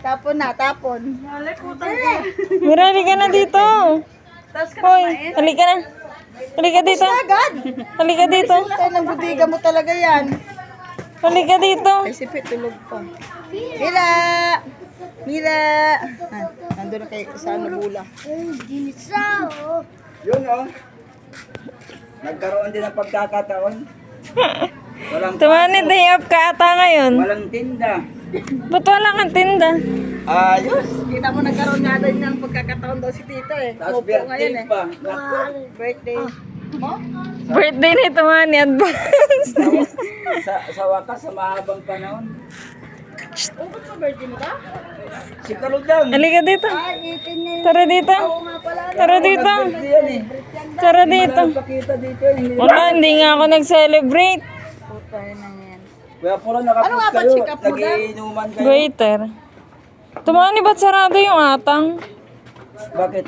Tapon na, tapon. Mira, halika na dito. Hoy, halika na. Halika dito. Agad! Halika dito. Tayo ng budiga mo talaga yan. Halika dito. Ay, sipit, tulog pa. Mira! Mira! Ah, nandun na kay sa nabula. Yun oh. Nagkaroon din ng pagkakataon. Tumani, day off ka ata ngayon. Walang tinda. Ba't wala kang tinda? Ayos. Kita mo nagkaroon nga din ng pagkakataon daw si Tito eh. Tapos Opo ngayon birthday eh. pa. Naku. Birthday. Mo? Birthday ni Tumani, advance. Sa wakas, sa mahabang panahon. Oh, ba't mo birthday mo ba? Si Kaludang. Halika dito. Ay, 18 na yun. Tara dito. Oo nga pala. Tara dito. Birthday yan eh. Tara dito. Pakita dito eh. Hindi Wala, hindi nga ako nag-celebrate. Puta yun na yan. Kaya puro nakapos Ano nga ba, kayo. check up mo na? Nagiinuman kayo. Waiter. Tumani, ba't sarado yung atang? Bakit?